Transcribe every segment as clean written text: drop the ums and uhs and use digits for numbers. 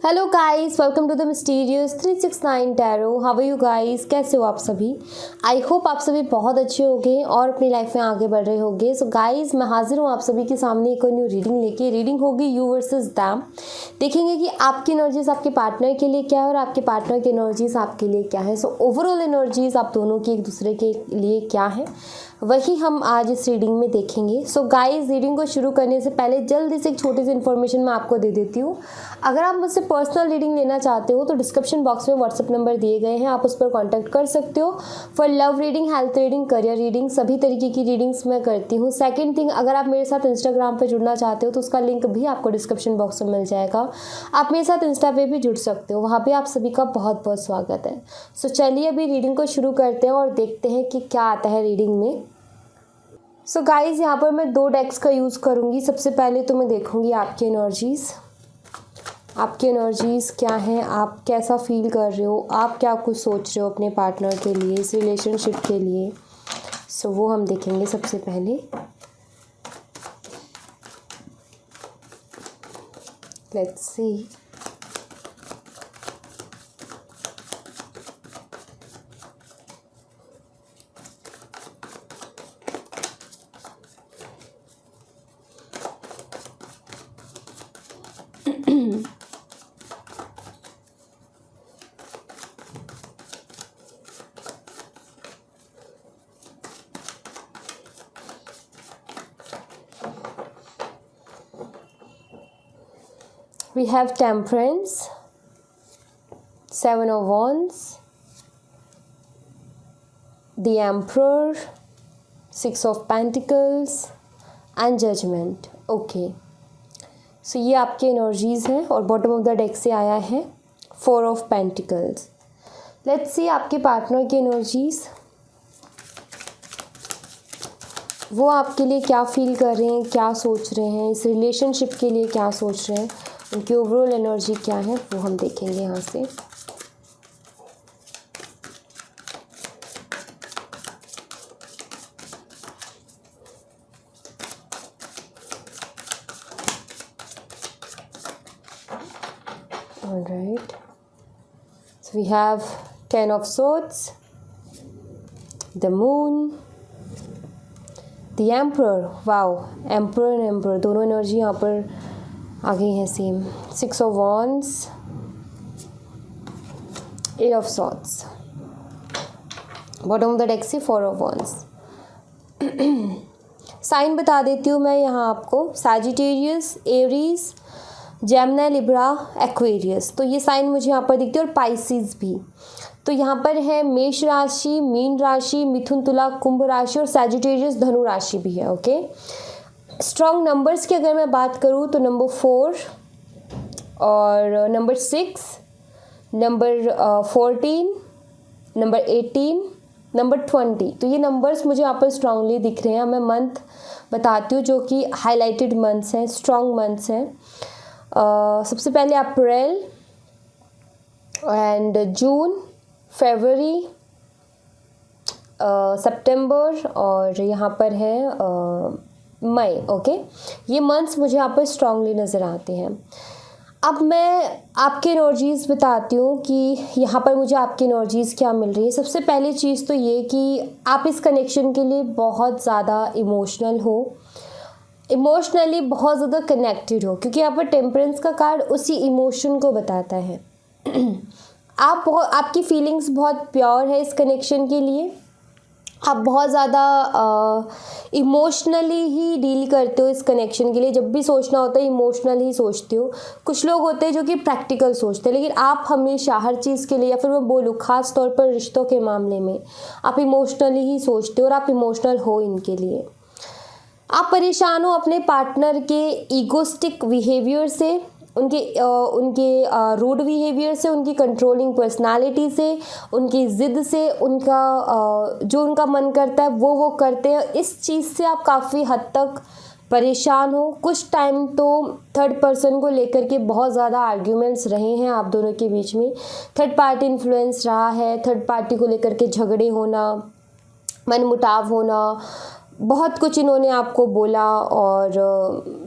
Hello guys, welcome to the mysterious 369 tarot. How are you guys? कैसे हो आप सभी? आई होप आप सभी बहुत अच्छे होंगे और अपनी लाइफ में आगे बढ़ रहे होंगे। सो गाइस, मैं हाजिर हूँ आप सभी के सामने एक और न्यू रीडिंग लेके। रीडिंग होगी यू वर्सेस दैम। देखेंगे कि आपकी एनर्जीज आपके पार्टनर के लिए क्या है और आपके पार्टनर की एनर्जीज आपके लिए क्या है। सो ओवरऑल एनर्जीज आप दोनों की एक दूसरे के लिए क्या है, वही हम आज इस रीडिंग में देखेंगे। सो गाइस, रीडिंग को शुरू करने से पहले जल्दी से एक छोटी सी इन्फॉर्मेशन मैं आपको दे देती हूँ। अगर आप मुझसे पर्सनल रीडिंग लेना चाहते हो तो डिस्क्रिप्शन बॉक्स में व्हाट्सएप नंबर दिए गए हैं, आप उस पर कांटेक्ट कर सकते हो। For love reading, health reading, career reading, सभी तरीके की रीडिंग्स मैं करती हूँ। सेकंड थिंग, अगर आप मेरे साथ इंस्टाग्राम पर जुड़ना चाहते हो तो उसका लिंक भी आपको डिस्क्रिप्शन बॉक्स में मिल जाएगा। आप मेरे साथ इंस्टा पे भी जुड़ सकते हो, वहाँ पे आप सभी का बहुत बहुत स्वागत है। सो चलिए अभी रीडिंग को शुरू करते हैं और देखते हैं कि क्या आता है रीडिंग में। सो गाइज, यहाँ पर मैं 2 डेक्स का यूज़ करूँगी। सबसे पहले तो मैं देखूँगी आपकी एनर्जीज़। आपकी एनर्जीज़ क्या हैं, आप कैसा फील कर रहे हो, आप क्या कुछ सोच रहे हो अपने पार्टनर के लिए, इस रिलेशनशिप के लिए। सो वो हम देखेंगे सबसे पहले। Let's see. We have Temperance, 7 of Wands, the Emperor, 6 of Pentacles and Judgment. Okay. So ये आपकी एनर्जीज़ हैं और बॉटम ऑफ द डेक से आया है 4 ऑफ Pentacles. लेट्स सी आपके पार्टनर की एनर्जीज़, वो आपके लिए क्या फील कर रहे हैं, क्या सोच रहे हैं, इस रिलेशनशिप के लिए क्या सोच रहे हैं, उनकी ओवरऑल एनर्जी क्या है वो हम देखेंगे यहाँ से। Alright, so we have 10 of Swords, the Moon, the Emperor. Wow, Emperor and Emperor दोनों एनर्जी यहाँ पर आ गई हैं same. 6 of Wands, 8 of Swords, bottom of the deck से 4 of Wands। साइन बता देती हूँ मैं यहाँ आपको, Sagittarius, Aries, Gemini, Libra, Aquarius. तो ये साइन मुझे यहाँ पर दिखती है और पाइसिस भी। तो यहाँ पर है मेष राशि, मीन राशि, मिथुन, तुला, कुंभ राशि और सैजिटेरियस धनु राशि भी है। ओके, स्ट्रॉन्ग नंबर्स की अगर मैं बात करूँ तो नंबर 4 और नंबर 6, नंबर 14, नंबर 18, नंबर 20। तो ये नंबर्स मुझे यहाँ पर स्ट्रांगली दिख रहे हैं। मैं मंथ बताती हूँ जो कि हाईलाइटेड मंथ्स हैं, स्ट्रॉन्ग मंथ्स हैं। सबसे पहले अप्रैल एंड जून, फरवरी, सितंबर और यहाँ पर है मई। ओके, ये मंथ्स मुझे यहाँ पर स्ट्रांगली नज़र आते हैं। अब मैं आपके एनर्जीज़ बताती हूँ कि यहाँ पर मुझे आपकी एनर्जीज़ क्या मिल रही है। सबसे पहली चीज़ तो ये कि आप इस कनेक्शन के लिए बहुत ज़्यादा इमोशनल हो, इमोशनली बहुत ज़्यादा कनेक्टेड हो, क्योंकि यहाँ पर टेम्परेंस का कार्ड उसी इमोशन को बताता है। आपकी फीलिंग्स बहुत प्योर है इस कनेक्शन के लिए। आप बहुत ज़्यादा इमोशनली ही डील करते हो इस कनेक्शन के लिए। जब भी सोचना होता है इमोशनल ही सोचते हो। कुछ लोग होते हैं जो कि प्रैक्टिकल सोचते हैं, लेकिन आप हमेशा हर चीज़ के लिए, या फिर मैं बोलूँ ख़ास तौर पर रिश्तों के मामले में, आप इमोशनली ही सोचते हो और आप इमोशनल हो इनके लिए। आप परेशान हो अपने पार्टनर के ईगोस्टिक बिहेवियर से, उनके रूड बिहेवियर से, उनकी कंट्रोलिंग पर्सनालिटी से, उनकी ज़िद से, जो उनका मन करता है वो करते हैं। इस चीज़ से आप काफ़ी हद तक परेशान हो। कुछ टाइम तो थर्ड पर्सन को लेकर के बहुत ज़्यादा आर्ग्यूमेंट्स रहे हैं आप दोनों के बीच में। थर्ड पार्टी इन्फ्लुएंस रहा है, थर्ड पार्टी को लेकर के झगड़े होना, मनमुटाव होना, बहुत कुछ इन्होंने आपको बोला और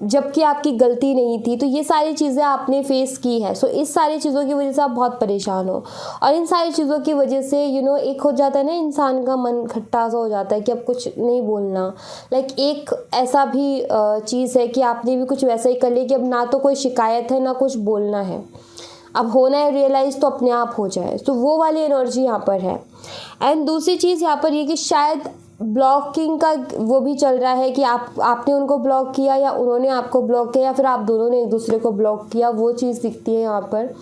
जबकि आपकी गलती नहीं थी, तो ये सारी चीज़ें आपने फेस की है। सो इस सारी चीज़ों की वजह से आप बहुत परेशान हो और इन सारी चीज़ों की वजह से एक हो जाता है ना, इंसान का मन खट्टा सा हो जाता है कि अब कुछ नहीं बोलना। एक ऐसा भी चीज़ है कि आपने भी कुछ वैसा ही कर लिया कि अब ना तो कोई शिकायत है ना कुछ बोलना है, अब होना है रियलाइज़ तो अपने आप हो जाए। तो वो वाली एनर्जी यहाँ पर है। एंड दूसरी चीज़ यहाँ पर ये कि शायद ब्लॉकिंग का वो भी चल रहा है कि आपने उनको ब्लॉक किया या उन्होंने आपको ब्लॉक किया या फिर आप दोनों ने एक दूसरे को ब्लॉक किया, वो चीज़ दिखती है यहाँ पर।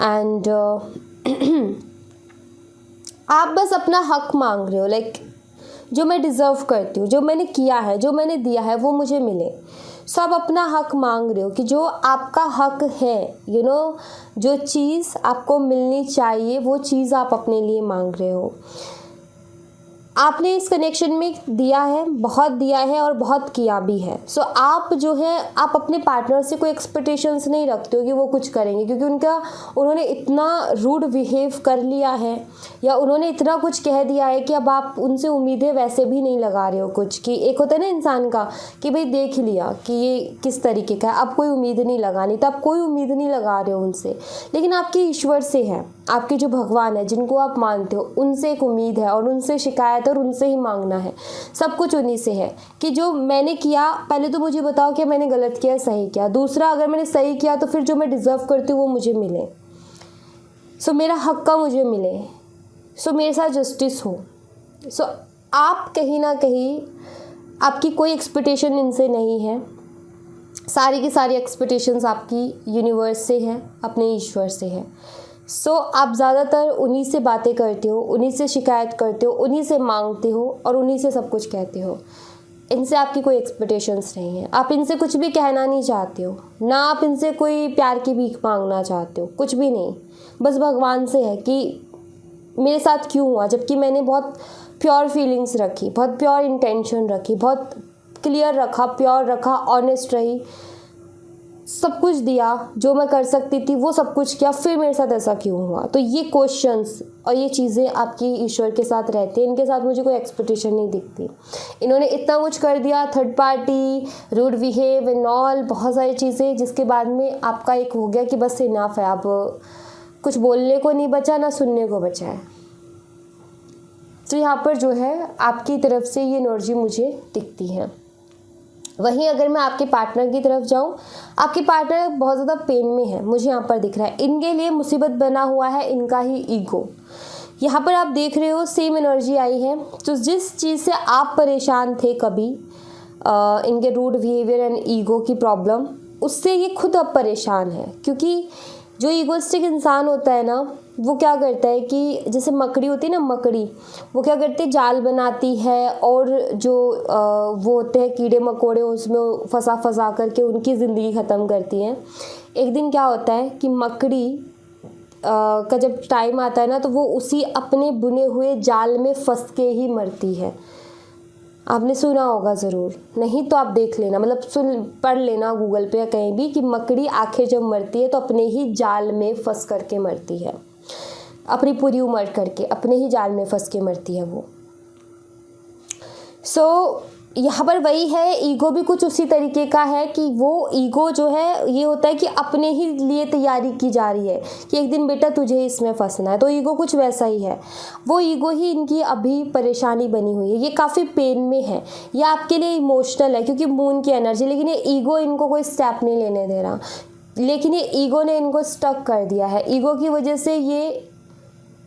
एंड आप बस अपना हक मांग रहे हो, जो मैं डिज़र्व करती हूँ, जो मैंने किया है, जो मैंने दिया है वो मुझे मिले। सो आप अपना हक मांग रहे हो कि जो आपका हक है, जो चीज़ आपको मिलनी चाहिए वो चीज़ आप अपने लिए मांग रहे हो। आपने इस कनेक्शन में दिया है, बहुत दिया है और बहुत किया भी है। सो आप आप अपने पार्टनर से कोई एक्सपेक्टेशंस नहीं रखते हो कि वो कुछ करेंगे, क्योंकि उन्होंने इतना रूड बिहेव कर लिया है या उन्होंने इतना कुछ कह दिया है कि अब आप उनसे उम्मीदें वैसे भी नहीं लगा रहे हो कुछ। कि एक होता है ना इंसान का कि भाई देख लिया कि ये किस तरीके का है, अब कोई उम्मीद नहीं लगानी, तो आप कोई उम्मीद नहीं लगा रहे हो उनसे। लेकिन आपकी ईश्वर से है, आपके जो भगवान है जिनको आप मानते हो उनसे एक उम्मीद है और उनसे शिकायत और उनसे ही मांगना है। सब कुछ उन्हीं से है कि जो मैंने किया, पहले तो मुझे बताओ कि मैंने गलत किया सही किया। दूसरा, अगर मैंने सही किया तो फिर जो मैं डिज़र्व करती हूँ वो मुझे मिले। सो मेरा हक का मुझे मिले। सो मेरे साथ जस्टिस हो। सो आप कहीं ना कहीं, आपकी कोई एक्सपेक्टेशन इनसे नहीं है, सारी की सारी एक्सपेक्टेशंस आपकी यूनिवर्स से है, अपने ईश्वर से है। सो आप ज़्यादातर उन्हीं से बातें करते हो, उन्हीं से शिकायत करते हो, उन्हीं से मांगते हो और उन्हीं से सब कुछ कहते हो। इनसे आपकी कोई एक्सपेक्टेशंस नहीं है, आप इनसे कुछ भी कहना नहीं चाहते हो, ना आप इनसे कोई प्यार की भीख मांगना चाहते हो, कुछ भी नहीं। बस भगवान से है कि मेरे साथ क्यों हुआ, जबकि मैंने बहुत प्योर फीलिंग्स रखी, बहुत प्योर इंटेंशन रखी, बहुत क्लियर रखा, प्योर रखा, ऑनेस्ट रही, सब कुछ दिया, जो मैं कर सकती थी वो सब कुछ किया, फिर मेरे साथ ऐसा क्यों हुआ। तो ये क्वेश्चंस और ये चीज़ें आपकी ईश्वर के साथ रहती हैं। इनके साथ मुझे कोई एक्सपेक्टेशन नहीं दिखती। इन्होंने इतना कुछ कर दिया, third party, rude behave and all, बहुत सारी चीज़ें, जिसके बाद में आपका एक हो गया कि बस इनफ है, अब कुछ बोलने को नहीं बचा, ना सुनने को बचा है। तो यहाँ पर आपकी तरफ से ये एनर्जी मुझे दिखती है। वहीं अगर मैं आपके पार्टनर की तरफ जाऊं, आपके पार्टनर बहुत ज़्यादा पेन में है, मुझे यहाँ पर दिख रहा है। इनके लिए मुसीबत बना हुआ है इनका ही ईगो। यहाँ पर आप देख रहे हो सेम एनर्जी आई है। तो जिस चीज़ से आप परेशान थे कभी, इनके रूड बिहेवियर एंड ईगो की प्रॉब्लम, उससे ये खुद अब परेशान है। क्योंकि जो ईगोइस्टिक इंसान होता है ना, वो क्या करता है कि जैसे मकड़ी होती है ना, मकड़ी वो क्या करती है, जाल बनाती है और जो वो होते हैं कीड़े मकोड़े, उसमें फंसा करके उनकी ज़िंदगी ख़त्म करती हैं। एक दिन क्या होता है कि मकड़ी का जब टाइम आता है ना, तो वो उसी अपने बुने हुए जाल में फंस के ही मरती है। आपने सुना होगा ज़रूर, नहीं तो आप देख लेना, पढ़ लेना गूगल पे या कहीं भी कि मकड़ी आखिर जब मरती है तो अपने ही जाल में फंस करके मरती है, अपनी पूरी उम्र करके अपने ही जाल में फंस के मरती है वो। सो यहाँ पर वही है, ईगो भी कुछ उसी तरीके का है कि वो ईगो ये होता है कि अपने ही लिए तैयारी की जा रही है कि एक दिन बेटा तुझे इसमें फंसना है। तो ईगो कुछ वैसा ही है, वो ईगो ही इनकी अभी परेशानी बनी हुई है। ये काफ़ी पेन में है, ये आपके लिए इमोशनल है क्योंकि मून की एनर्जी, लेकिन ये ईगो इनको कोई स्टेप नहीं लेने दे रहा, लेकिन ये ईगो ने इनको स्टक कर दिया है। ईगो की वजह से ये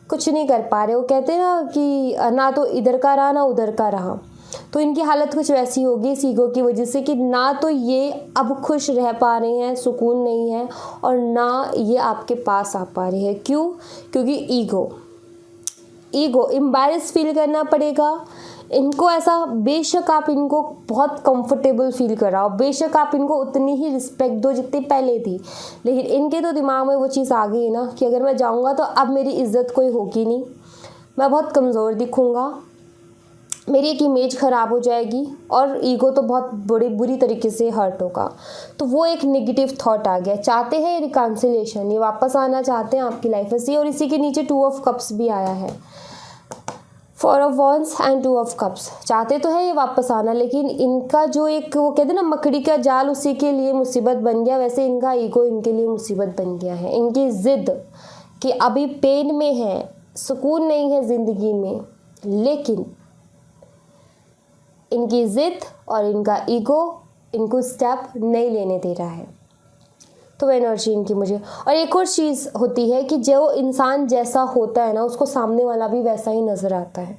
कुछ नहीं कर पा रहे। वो कहते हैं ना कि ना तो इधर का रहा ना उधर का रहा, तो इनकी हालत कुछ वैसी होगी इस ईगो की वजह से कि ना तो ये अब खुश रह पा रहे हैं, सुकून नहीं है, और ना ये आपके पास आ पा रहे हैं। क्यों? क्योंकि ईगो एम्बैरेस फील करना पड़ेगा इनको। ऐसा बेशक आप इनको बहुत कंफर्टेबल फील कराओ, बेशक आप इनको उतनी ही रिस्पेक्ट दो जितनी पहले थी, लेकिन इनके तो दिमाग में वो चीज़ आ गई है ना कि अगर मैं जाऊँगा तो अब मेरी इज्जत कोई होगी नहीं, मैं बहुत कमज़ोर दिखूँगा, मेरी एक इमेज ख़राब हो जाएगी, और ईगो तो बहुत बुरी तरीके से हर्ट होगा। तो वो एक नेगेटिव थॉट आ गया। चाहते हैं रिकन्सिलेशन, ये वापस आना चाहते हैं आपकी लाइफ में से, और इसी के नीचे 2 ऑफ कप्स भी आया है। 4 of wands and 2 of cups. चाहते तो है ये वापस आना, लेकिन इनका जो एक वो कहते हैं ना मकड़ी का जाल उसी के लिए मुसीबत बन गया, वैसे इनका ईगो इनके लिए मुसीबत बन गया है। इनकी ज़िद कि अभी पेन में है, सुकून नहीं है ज़िंदगी में, लेकिन इनकी ज़िद और इनका ईगो इनको स्टेप नहीं लेने दे रहा है। तो वो एनर्जी इनकी मुझे। और एक और चीज़ होती है कि जो इंसान जैसा होता है ना उसको सामने वाला भी वैसा ही नज़र आता है।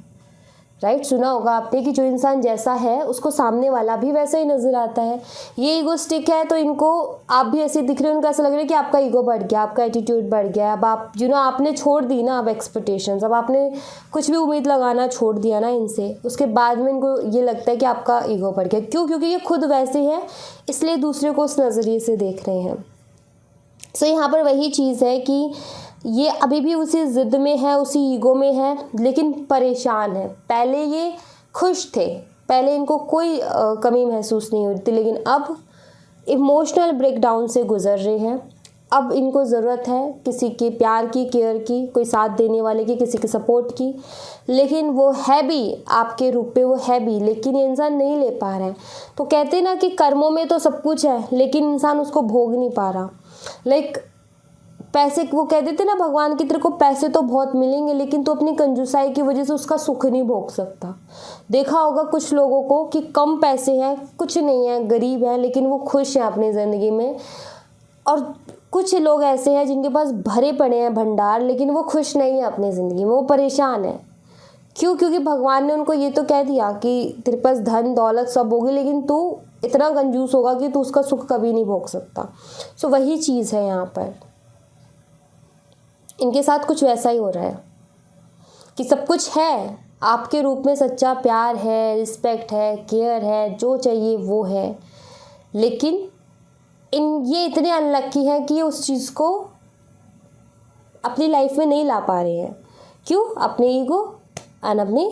राइट, सुना होगा आपने कि जो इंसान जैसा है उसको सामने वाला भी वैसा ही नज़र आता है। ये ईगोस्टिक है तो इनको आप भी ऐसे दिख रहे हो, उनको ऐसा लग रहा है कि आपका ईगो बढ़ गया, आपका एटीट्यूड बढ़ गया। अब आप आपने छोड़ दी ना अब एक्सपेक्टेशंस, अब आपने कुछ भी उम्मीद लगाना छोड़ दिया ना इनसे, उसके बाद में इनको ये लगता है कि आपका ईगो बढ़ गया। क्यों? क्योंकि ये खुद वैसे हैं, इसलिए दूसरे को उस नज़रिए से देख रहे हैं। सो यहाँ पर वही चीज़ है कि ये अभी भी उसी ज़िद में है, उसी ईगो में है, लेकिन परेशान है। पहले ये खुश थे, पहले इनको कोई कमी महसूस नहीं होती, लेकिन अब इमोशनल ब्रेकडाउन से गुज़र रहे हैं। अब इनको ज़रूरत है किसी के प्यार की, केयर की, कोई साथ देने वाले की, किसी के सपोर्ट की, लेकिन वो है भी आपके रूप पे, वो है भी, लेकिन ये इंसान नहीं ले पा रहा है। तो कहते हैं ना कि कर्मों में तो सब कुछ है, लेकिन इंसान उसको भोग नहीं पा रहा। पैसे, वो कह देते ना भगवान की तेरे को पैसे तो बहुत मिलेंगे, लेकिन तो अपनी कंजूसाई की वजह से उसका सुख नहीं भोग सकता। देखा होगा कुछ लोगों को कि कम पैसे हैं, कुछ नहीं है, गरीब हैं, लेकिन वो खुश हैं अपनी ज़िंदगी में। और कुछ लोग ऐसे हैं जिनके पास भरे पड़े हैं भंडार, लेकिन वो खुश नहीं है अपनी ज़िंदगी में, वो परेशान है। क्यों? क्योंकि भगवान ने उनको ये तो कह दिया कि तेरे पास धन दौलत सब होगी, लेकिन तू इतना कंजूस होगा कि तू उसका सुख कभी नहीं भोग सकता। सो वही चीज़ है यहाँ पर, इनके साथ कुछ वैसा ही हो रहा है कि सब कुछ है आपके रूप में, सच्चा प्यार है, रिस्पेक्ट है, केयर है, जो चाहिए वो है, लेकिन ये इतने अनलक्की हैं कि ये उस चीज़ को अपनी लाइफ में नहीं ला पा रहे हैं। क्यों? अपने ईगो और अपनी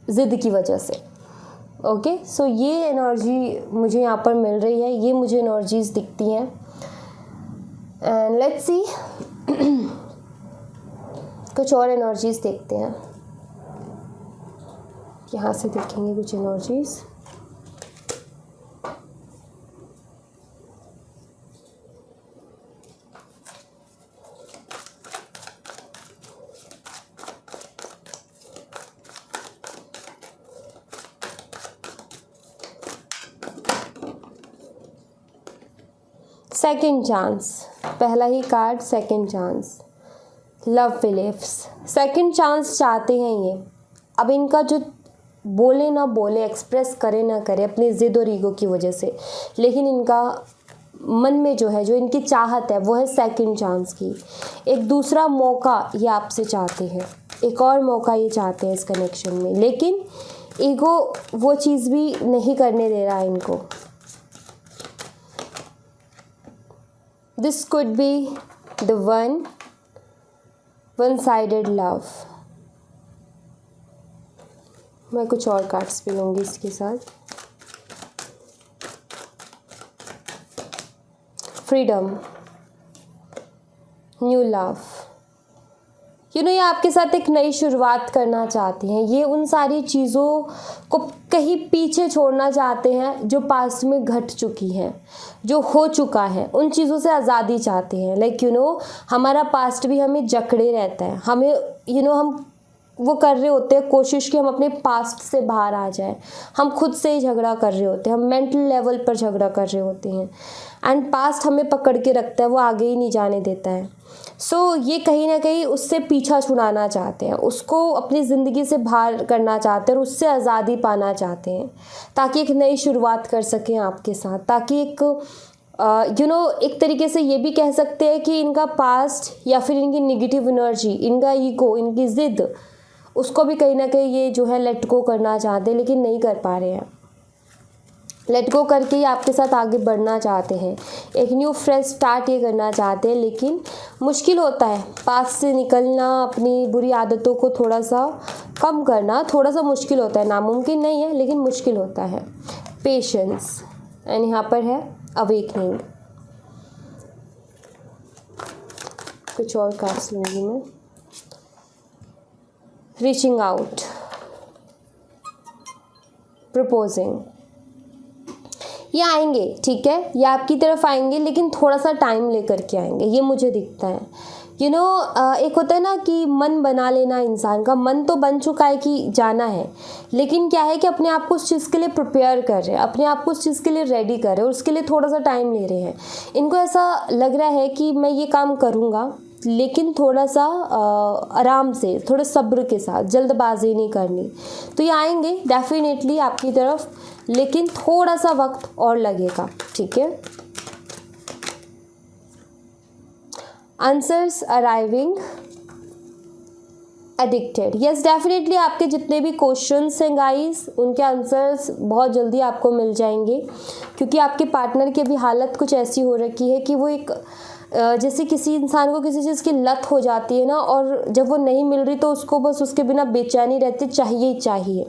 ज़िद की वजह से। ओके, सो ये एनर्जी मुझे यहाँ पर मिल रही है, ये मुझे एनर्जीज दिखती हैं। एंड लेट्स सी कुछ और एनर्जीज देखते हैं। यहाँ से देखेंगे कुछ एनर्जीज। सेकंड चांस, पहला ही card second chance, love believes. Second chance चाहते हैं ये। अब इनका जो बोले ना बोले, एक्सप्रेस करे ना करे अपनी ज़िद और ईगो की वजह से, लेकिन इनका मन में जो है, जो इनकी चाहत है, वो है सेकंड चांस की। एक दूसरा मौका ये आपसे चाहते हैं, एक और मौका ये चाहते हैं इस कनेक्शन में, लेकिन ईगो वो चीज़ भी नहीं करने दे रहा है इनको। This could be the one-sided love। मैं कुछ और कार्ड्स भी लूँगी इसके साथ। Freedom, new love. ये आपके साथ एक नई शुरुआत करना चाहती हैं। ये उन सारी चीज़ों को कहीं पीछे छोड़ना चाहते हैं जो पास्ट में घट चुकी हैं, जो हो चुका है, उन चीज़ों से आज़ादी चाहते हैं। हमारा पास्ट भी हमें जकड़े रहता है, हमें हम वो कर रहे होते हैं कोशिश कि हम अपने पास्ट से बाहर आ जाएं। हम खुद से ही झगड़ा कर रहे होते हैं, हम मेंटल लेवल पर झगड़ा कर रहे होते हैं, एंड पास्ट हमें पकड़ के रखता है, वो आगे ही नहीं जाने देता है। सो ये कहीं ना कहीं उससे पीछा छुड़ाना चाहते हैं, उसको अपनी ज़िंदगी से बाहर करना चाहते हैं और उससे आज़ादी पाना चाहते हैं, ताकि एक नई शुरुआत कर सकें आपके साथ, ताकि एक एक तरीके से ये भी कह सकते हैं कि इनका पास्ट या फिर इनकी नेगेटिव एनर्जी, इनका ईगो, इनकी ज़िद, उसको भी कहीं ना कहीं ये जो है लेट गो करना चाहते हैं, लेकिन नहीं कर पा रहे हैं। लेट गो करके ही आपके साथ आगे बढ़ना चाहते हैं, एक न्यू फ्रेश स्टार्ट ये करना चाहते हैं, लेकिन मुश्किल होता है पास से निकलना, अपनी बुरी आदतों को थोड़ा सा कम करना थोड़ा सा मुश्किल होता है। नामुमकिन नहीं है, लेकिन मुश्किल होता है। पेशेंस, एंड यहाँ पर है अवेकनिंग। कुछ और कार्ड्स लूँगी मैं। रीचिंग आउट, प्रपोजिंग, ये आएंगे, ठीक है, ये आपकी तरफ आएंगे, लेकिन थोड़ा सा टाइम लेकर के आएंगे, ये मुझे दिखता है। एक होता है ना कि मन बना लेना, इंसान का मन तो बन चुका है कि जाना है, लेकिन क्या है कि अपने आप को उस चीज़ के लिए प्रिपेयर कर रहे हैं, अपने आप को उस चीज़ के लिए रेडी कर रहे हैं और उसके लिए थोड़ा सा टाइम ले रहे हैं। इनको ऐसा लग रहा है कि मैं ये काम करूँगा, लेकिन थोड़ा सा आराम से, थोड़े सब्र के साथ, जल्दबाजी नहीं करनी। तो ये आएंगे डेफिनेटली आपकी तरफ, लेकिन थोड़ा सा वक्त और लगेगा, ठीक है। Answers arriving, addicted, yes definitely आपके जितने भी क्वेश्चंस हैं गाइस, उनके आंसर्स बहुत जल्दी आपको मिल जाएंगे, क्योंकि आपके पार्टनर की भी हालत कुछ ऐसी हो रखी है कि वो एक जैसे किसी इंसान को किसी चीज़ की लत हो जाती है ना, और जब वो नहीं मिल रही तो उसको बस उसके बिना बेचैनी रहती, चाहिए ही चाहिए।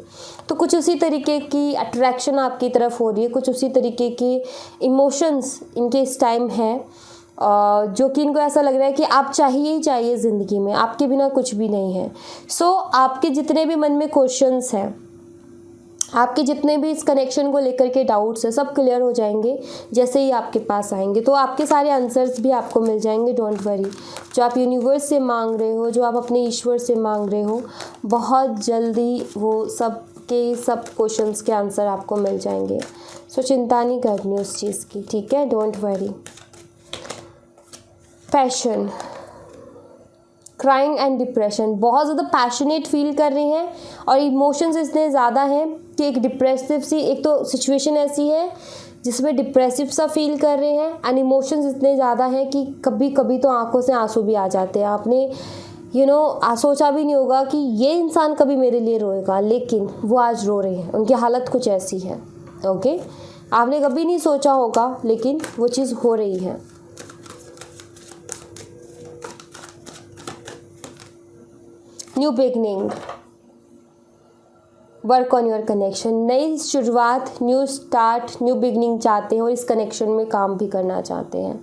तो कुछ उसी तरीके की अट्रैक्शन आपकी तरफ हो रही है, कुछ उसी तरीके के इमोशंस इनके इस टाइम है, जो कि इनको ऐसा लग रहा है कि आप चाहिए ही चाहिए ज़िंदगी में, आपके बिना कुछ भी नहीं है। सो आपके जितने भी मन में क्वेश्चंस हैं, आपके जितने भी इस कनेक्शन को लेकर के डाउट्स है, सब क्लियर हो जाएंगे जैसे ही आपके पास आएंगे। तो आपके सारे आंसर्स भी आपको मिल जाएंगे, डोंट वरी। जो आप यूनिवर्स से मांग रहे हो, जो आप अपने ईश्वर से मांग रहे हो, बहुत जल्दी वो सब क्वेश्चंस के आंसर आपको मिल जाएंगे। सो चिंता नहीं करनी उस चीज़ की, ठीक है, don't worry. Passion, crying and depression, बहुत ज़्यादा पैशनेट फील कर रही हैं और इमोशंस इतने ज़्यादा हैं कि एक डिप्रेसिव सी, एक तो सिचुएशन ऐसी है जिसमें डिप्रेसिव सा फील कर रहे हैं, एंड इमोशंस इतने ज़्यादा हैं कि कभी कभी तो आंखों से आंसू भी आ जाते हैं। आपने सोचा भी नहीं होगा कि ये इंसान कभी मेरे लिए रोएगा, लेकिन वो आज रो रहे हैं, उनकी हालत कुछ ऐसी है। ओके, आपने कभी नहीं सोचा होगा, लेकिन वो चीज़ हो रही है। New beginning, work on your connection, नई शुरुआत, न्यू स्टार्ट, न्यू बिगनिंग चाहते हैं और इस कनेक्शन में काम भी करना चाहते हैं,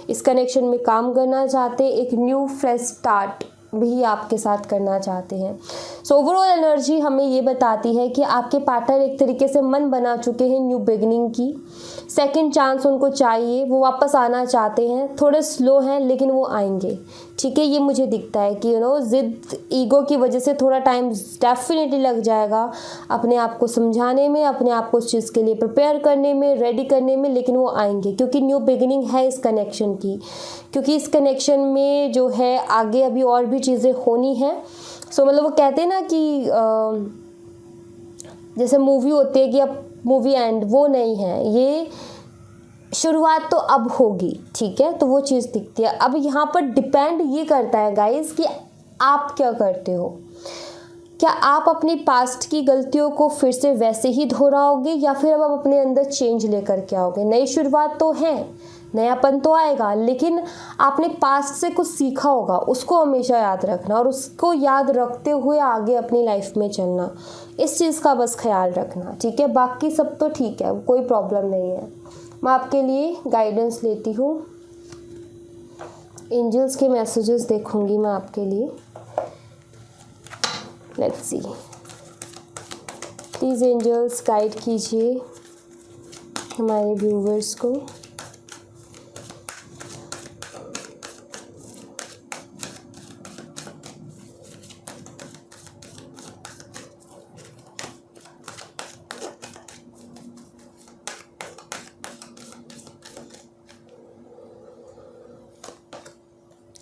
इस कनेक्शन में काम करना चाहते हैं, एक न्यू फ्रेश स्टार्ट भी आपके साथ करना चाहते हैं। सो ओवरऑल एनर्जी हमें ये बताती है कि आपके पार्टनर एक तरीके से मन बना चुके हैं न्यू बिगनिंग की, सेकंड चांस उनको चाहिए, वो वापस आना चाहते हैं, थोड़े स्लो हैं लेकिन वो आएंगे, ठीक है। ये मुझे दिखता है कि जिद, ईगो की वजह से थोड़ा टाइम डेफिनेटली लग जाएगा अपने आप को समझाने में, अपने आप को उस चीज़ के लिए प्रिपेयर करने में, रेडी करने में, लेकिन वो आएंगे क्योंकि न्यू बिगिनिंग है इस कनेक्शन की, क्योंकि इस कनेक्शन में जो है आगे अभी और भी चीज़ें होनी हैं। सो मतलब वो कहते हैं ना कि जैसे मूवी होती है कि अब मूवी एंड, वो नहीं है, ये शुरुआत तो अब होगी, ठीक है। तो वो चीज़ दिखती है। अब यहाँ पर डिपेंड ये करता है गाइस कि आप क्या करते हो। क्या आप अपनी पास्ट की गलतियों को फिर से वैसे ही दोहराओगे, या फिर अब आप अपने अंदर चेंज लेकर के आओगे। नई शुरुआत तो है, नयापन तो आएगा, लेकिन आपने पास्ट से कुछ सीखा होगा, उसको हमेशा याद रखना और उसको याद रखते हुए आगे अपनी लाइफ में चलना, इस चीज़ का बस ख्याल रखना, ठीक है। बाकी सब तो ठीक है, कोई प्रॉब्लम नहीं है। मैं आपके लिए गाइडेंस लेती हूँ, एंजल्स के मैसेजेस देखूंगी मैं आपके लिए। Let's see, please angels guide कीजिए हमारे व्यूवर्स को।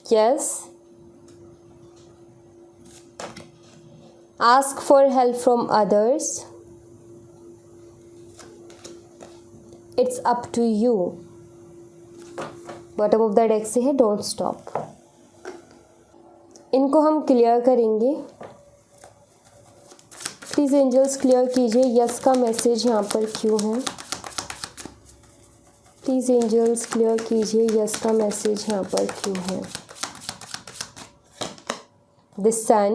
Yes. Ask for help from others. It's up to you. Bottom of the deck से है डोंट स्टॉप। इनको हम क्लियर करेंगे। प्लीज़ एंजल्स क्लियर कीजिए यस का मैसेज यहाँ पर क्यों है। प्लीज़ एंजल्स क्लियर कीजिए यस का मैसेज यहाँ पर क्यों है। The sun,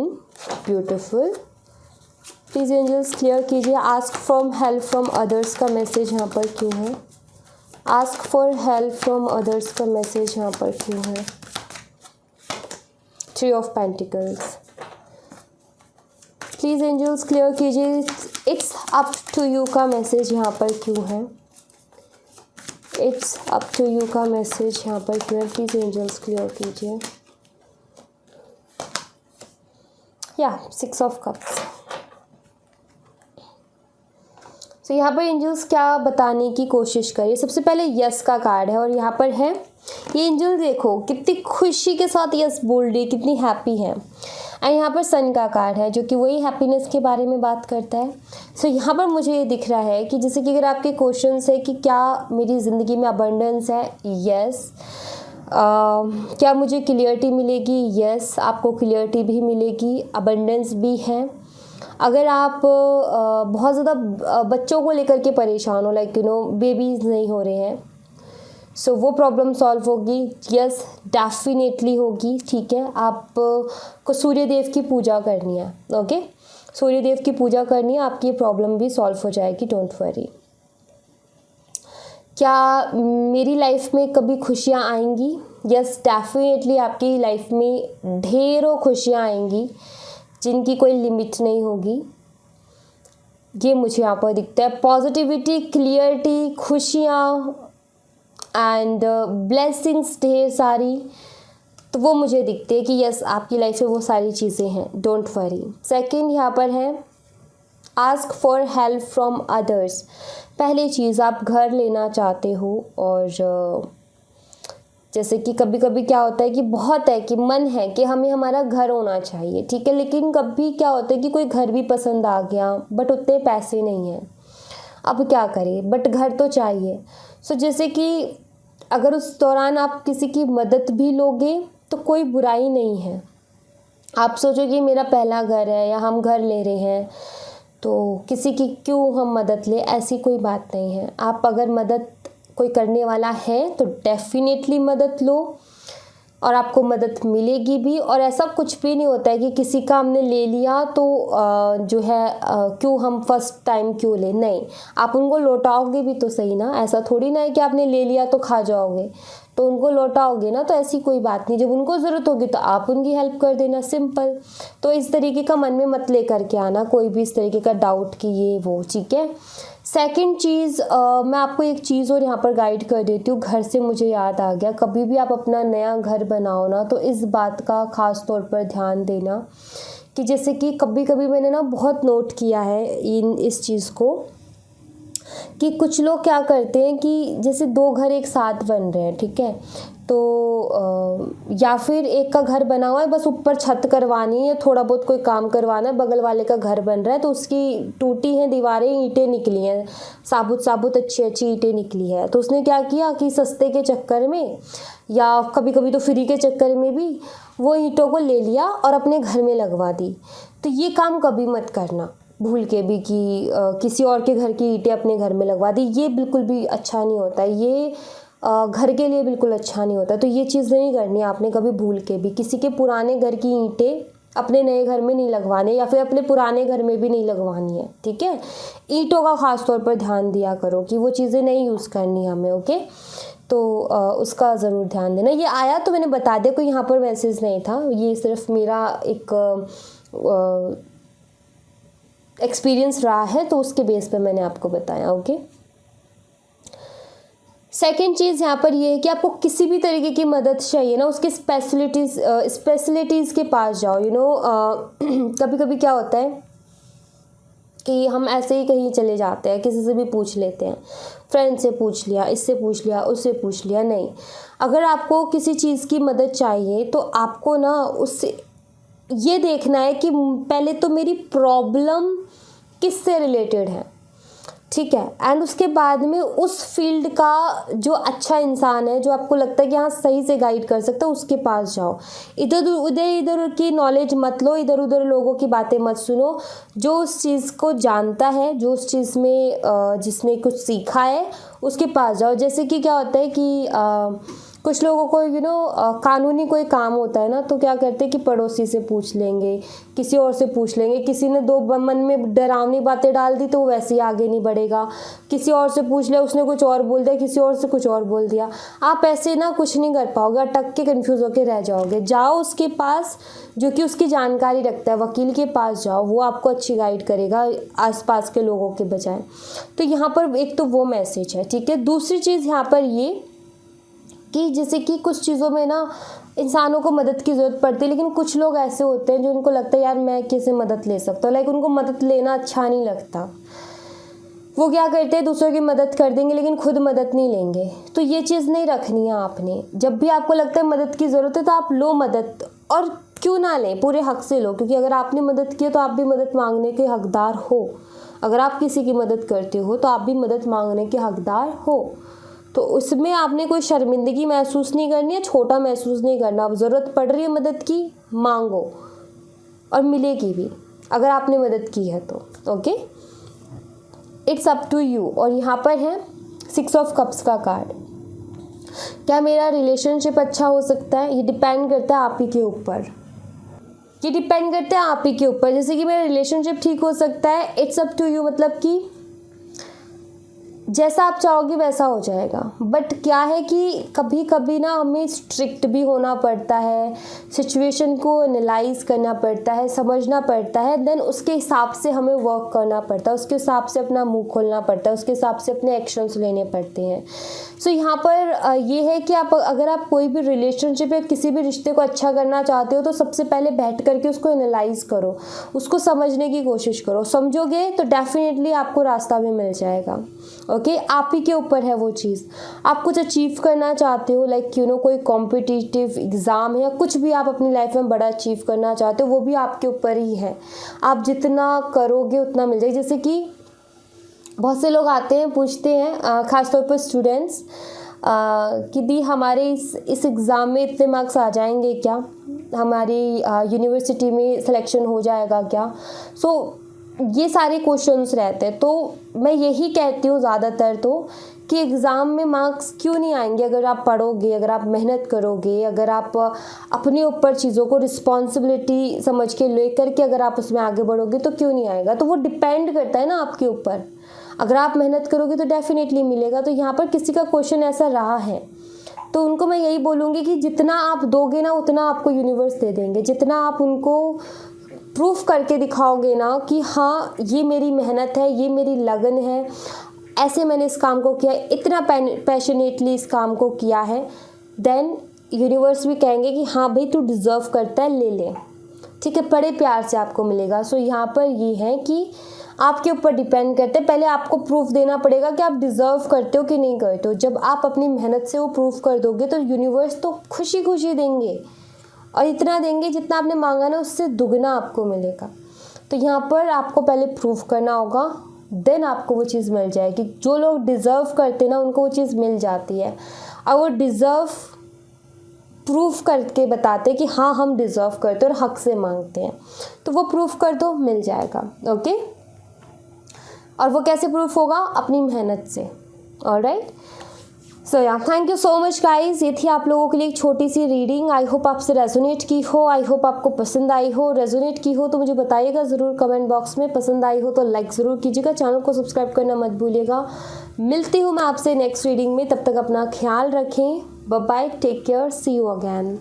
beautiful. Please angels clear कीजिए ask from help from others का मैसेज यहाँ पर क्यों है। Ask for help from others का मैसेज यहाँ पर क्यों है। 3 of Pentacles. Please angels clear कीजिए इट्स अप टू यू का मैसेज यहाँ पर क्यों है, इट्स अप टू यू का मैसेज यहाँ पर क्यों है, प्लीज़ एंजल्स क्लियर कीजिए। या 6 ऑफ कप्स। तो यहाँ पर एंजल्स क्या बताने की कोशिश करिए, सबसे पहले यस का कार्ड है और यहाँ पर है ये एंजल, देखो कितनी खुशी के साथ यस बोल रही है, कितनी हैप्पी है। एंड यहाँ पर सन का कार्ड है जो कि वही हैप्पीनेस के बारे में बात करता है। सो यहाँ पर मुझे ये दिख रहा है कि जैसे कि अगर आपके क्वेश्चंस है कि क्या मेरी ज़िंदगी में अबंडेंस है, यस। क्या मुझे क्लियरिटी मिलेगी, यस, आपको क्लियरिटी भी मिलेगी, अबंडेंस भी है। अगर आप बहुत ज़्यादा बच्चों को लेकर के परेशान हो, लाइक बेबीज़ नहीं हो रहे हैं, सो वो प्रॉब्लम सॉल्व होगी, यस डेफिनेटली होगी। ठीक है, आप को सूर्य देव की पूजा करनी है, ओके, सूर्य देव की पूजा करनी है, आपकी प्रॉब्लम भी सॉल्व हो जाएगी, डोंट वरी। क्या मेरी लाइफ में कभी खुशियाँ आएंगी, यस डेफिनेटली आपकी लाइफ में ढेरों खुशियाँ आएंगी जिनकी कोई लिमिट नहीं होगी, ये मुझे यहाँ पर दिखता है। पॉजिटिविटी, क्लियरिटी, खुशियाँ एंड ब्लेसिंग्स ढेर सारी, तो वो मुझे दिखते हैं कि यस आपकी लाइफ में वो सारी चीज़ें हैं, डोंट वरी। सेकंड यहाँ पर है ask for help from others. पहली चीज़, आप घर लेना चाहते हो और जैसे कि कभी कभी क्या होता है कि बहुत है कि मन है कि हमें हमारा घर होना चाहिए, ठीक है, लेकिन कभी क्या होता है कि कोई घर भी पसंद आ गया बट उतने पैसे नहीं हैं, अब क्या करें, बट घर तो चाहिए। सो जैसे कि अगर उस दौरान आप किसी की मदद भी लोगे तो कोई बुराई नहीं है। आप सोचो कि मेरा पहला घर है या हम घर ले रहे हैं तो किसी की क्यों हम मदद लें, ऐसी कोई बात नहीं है। आप अगर मदद कोई करने वाला है तो डेफिनेटली मदद लो और आपको मदद मिलेगी भी। और ऐसा कुछ भी नहीं होता है कि किसी का हमने ले लिया तो जो है क्यों हम फर्स्ट टाइम क्यों ले, नहीं, आप उनको लौटाओगे भी तो सही ना। ऐसा थोड़ी ना है कि आपने ले लिया तो खा जाओगे, तो उनको लौटाओगे ना, तो ऐसी कोई बात नहीं। जब उनको ज़रूरत होगी तो आप उनकी हेल्प कर देना, सिंपल। तो इस तरीके का मन में मत ले करके आना कोई भी इस तरीके का डाउट कि ये वो, ठीक है। सेकंड चीज़, मैं आपको एक चीज़ और यहाँ पर गाइड कर देती हूँ, घर से मुझे याद आ गया, कभी भी आप अपना नया घर बनाओ ना तो इस बात का ख़ास तौर पर ध्यान देना कि जैसे कि कभी कभी मैंने ना बहुत नोट किया है इस चीज़ को कि कुछ लोग क्या करते हैं कि जैसे 2 घर एक साथ बन रहे हैं, ठीक है, तो या फिर एक का घर बना हुआ है, बस ऊपर छत करवानी है, थोड़ा बहुत कोई काम करवाना है, बगल वाले का घर बन रहा है तो उसकी टूटी हैं दीवारें, ईंटें निकली हैं, साबुत साबुत अच्छी अच्छी ईंटें निकली है, तो उसने क्या किया कि सस्ते के चक्कर में या कभी कभी तो फ्री के चक्कर में भी वो ईंटों को ले लिया और अपने घर में लगवा दी। तो ये काम कभी मत करना भूल के भी कि किसी और के घर की ईंटें अपने घर में लगवा दी, ये बिल्कुल भी अच्छा नहीं होता, ये घर के लिए बिल्कुल अच्छा नहीं होता। तो ये चीज़ नहीं करनी आपने कभी भूल के भी, किसी के पुराने घर की ईंटें अपने नए घर में नहीं लगवाने या फिर अपने पुराने घर में भी नहीं लगवानी है, ठीक है। ईंटों का ख़ास तौर पर ध्यान दिया करो कि वो चीज़ें नहीं यूज़ करनी हमें, ओके। तो उसका ज़रूर ध्यान देना। ये आया तो मैंने बता दिया, कोई यहाँ पर मैसेज नहीं था, ये सिर्फ मेरा एक एक्सपीरियंस रहा है तो उसके बेस पे मैंने आपको बताया, ओके। सेकेंड चीज़ यहाँ पर ये है कि आपको किसी भी तरीके की मदद चाहिए ना, उसके स्पेशलिटीज़ के पास जाओ। कभी कभी क्या होता है कि हम ऐसे ही कहीं चले जाते हैं, किसी से भी पूछ लेते हैं, फ्रेंड से पूछ लिया, इससे पूछ लिया, उससे पूछ लिया, नहीं। अगर आपको किसी चीज़ की मदद चाहिए तो आपको ना उससे ये देखना है कि पहले तो मेरी प्रॉब्लम किससे रिलेटेड है, ठीक है, एंड उसके बाद में उस फील्ड का जो अच्छा इंसान है, जो आपको लगता है कि हाँ सही से गाइड कर सकता है, उसके पास जाओ। इधर की नॉलेज मत लो, इधर उधर लोगों की बातें मत सुनो। जो उस चीज़ को जानता है, जो उस चीज़ में जिसने कुछ सीखा है, उसके पास जाओ। जैसे कि क्या होता है कि कुछ लोगों को कानूनी कोई काम होता है ना, तो क्या करते हैं कि पड़ोसी से पूछ लेंगे, किसी और से पूछ लेंगे, किसी ने दो मन में डरावनी बातें डाल दी तो वो वैसे ही आगे नहीं बढ़ेगा, किसी और से पूछ लिया उसने कुछ और बोल दिया, किसी और से कुछ और बोल दिया। आप ऐसे ना कुछ नहीं कर पाओगे, अटक के कंफ्यूज होके रह जाओगे। जाओ उसके पास जो कि उसकी जानकारी रखता है, वकील के पास जाओ, वो आपको अच्छी गाइड करेगा आसपास के लोगों के बजाय। तो यहाँ पर एक तो वो मैसेज है, ठीक है। दूसरी चीज़ यहाँ पर ये कि जैसे कि कुछ चीज़ों में ना इंसानों को मदद की ज़रूरत पड़ती है, लेकिन कुछ लोग ऐसे होते हैं जो उनको लगता है यार मैं किसी मदद ले सकता हूँ, लाइक उनको मदद लेना अच्छा नहीं लगता। वो क्या करते हैं, दूसरों की मदद कर देंगे लेकिन खुद मदद नहीं लेंगे। तो ये चीज़ नहीं रखनी है आपने। जब भी आपको लगता है मदद की ज़रूरत है तो आप लो मदद, और क्यों ना लें, पूरे हक से लो, क्योंकि अगर आपने मदद की तो आप भी मदद मांगने के हकदार हो। अगर आप किसी की मदद करते हो तो आप भी मदद मांगने के हकदार हो। तो उसमें आपने कोई शर्मिंदगी महसूस नहीं करनी है, छोटा महसूस नहीं करना। अब ज़रूरत पड़ रही है मदद की, मांगो और मिलेगी भी अगर आपने मदद की है तो। Okay, it's up to you. और यहाँ पर है 6 ऑफ कप्स का कार्ड। क्या मेरा रिलेशनशिप अच्छा हो सकता है? ये डिपेंड करता है आप ही के ऊपर। ये डिपेंड करता है आप ही के ऊपर। जैसे कि मेरा रिलेशनशिप ठीक हो सकता है, इट्स अप टू यू, मतलब कि जैसा आप चाहोगे वैसा हो जाएगा। बट क्या है कि कभी कभी ना हमें स्ट्रिक्ट भी होना पड़ता है, सिचुएशन को एनालाइज करना पड़ता है, समझना पड़ता है, देन उसके हिसाब से हमें वर्क करना पड़ता है, उसके हिसाब से अपना मुंह खोलना पड़ता है, उसके हिसाब से अपने एक्शंस लेने पड़ते हैं। सो यहाँ पर ये है कि अगर आप कोई भी रिलेशनशिप या किसी भी रिश्ते को अच्छा करना चाहते हो तो सबसे पहले बैठ करके उसको एनालाइज करो, उसको समझने की कोशिश करो। समझोगे तो डेफिनेटली आपको रास्ता भी मिल जाएगा। ओके, आप ही के ऊपर है वो चीज़। आप कुछ अचीव करना चाहते हो, लाइक कोई कॉम्पिटिटिव एग्ज़ाम है या कुछ भी आप अपनी लाइफ में बड़ा अचीव करना चाहते हो, वो भी आपके ऊपर ही है। आप जितना करोगे उतना मिल जाएगा। जैसे कि बहुत से लोग आते हैं, पूछते हैं, ख़ासतौर पर स्टूडेंट्स, कि दी हमारे इस एग्ज़ाम में इतने मार्क्स आ जाएंगे क्या, हमारी यूनिवर्सिटी में सिलेक्शन हो जाएगा क्या। ये सारे क्वेश्चंस रहते हैं। तो मैं यही कहती हूँ ज़्यादातर तो कि एग्ज़ाम में मार्क्स क्यों नहीं आएंगे अगर आप पढ़ोगे, अगर आप मेहनत करोगे, अगर आप अपने ऊपर चीज़ों को रिस्पॉन्सिबिलिटी समझ के लेकर के अगर आप उसमें आगे बढ़ोगे तो क्यों नहीं आएगा। तो वो डिपेंड करता है ना आपके ऊपर। अगर आप मेहनत करोगे तो डेफिनेटली मिलेगा। तो यहाँ पर किसी का क्वेश्चन ऐसा रहा है तो उनको मैं यही बोलूँगी कि जितना आप दोगे ना उतना आपको यूनिवर्स दे देंगे। जितना आप उनको प्रूफ करके दिखाओगे ना कि हाँ ये मेरी मेहनत है, ये मेरी लगन है, ऐसे मैंने इस काम को किया, इतना पैशनेटली इस काम को किया है, देन यूनिवर्स भी कहेंगे कि हाँ भाई तू डिज़र्व करता है, ले ले, ठीक है, बड़े प्यार से आपको मिलेगा। सो यहाँ पर ये है कि आपके ऊपर डिपेंड करते हैं। पहले आपको प्रूफ देना पड़ेगा कि आप डिज़र्व करते हो कि नहीं करते हो। जब आप अपनी मेहनत से वो प्रूफ कर दोगे तो यूनिवर्स तो खुशी खुशी देंगे, और इतना देंगे जितना आपने मांगा ना उससे दुगना आपको मिलेगा। तो यहाँ पर आपको पहले प्रूफ करना होगा, देन आपको वो चीज़ मिल जाएगी। जो लोग डिज़र्व करते हैं ना उनको वो चीज़ मिल जाती है, और वो डिज़र्व प्रूफ करके बताते कि हाँ हम डिज़र्व करते हैं और हक से मांगते हैं। तो वो प्रूफ कर दो, मिल जाएगा। ओके, और वो कैसे प्रूफ होगा? अपनी मेहनत से। ऑलराइट, सो या thank you so much guys. ये थी आप लोगों के लिए एक छोटी सी रीडिंग। आई होप आपसे रेजोनेट की हो, आई होप आपको पसंद आई हो। रेजोनेट की हो तो मुझे बताइएगा ज़रूर कमेंट बॉक्स में। पसंद आई हो तो लाइक ज़रूर कीजिएगा, चैनल को सब्सक्राइब करना मत भूलिएगा। मिलती हूँ मैं आपसे नेक्स्ट रीडिंग में, तब तक अपना ख्याल रखें। Bye bye, take care, see you again.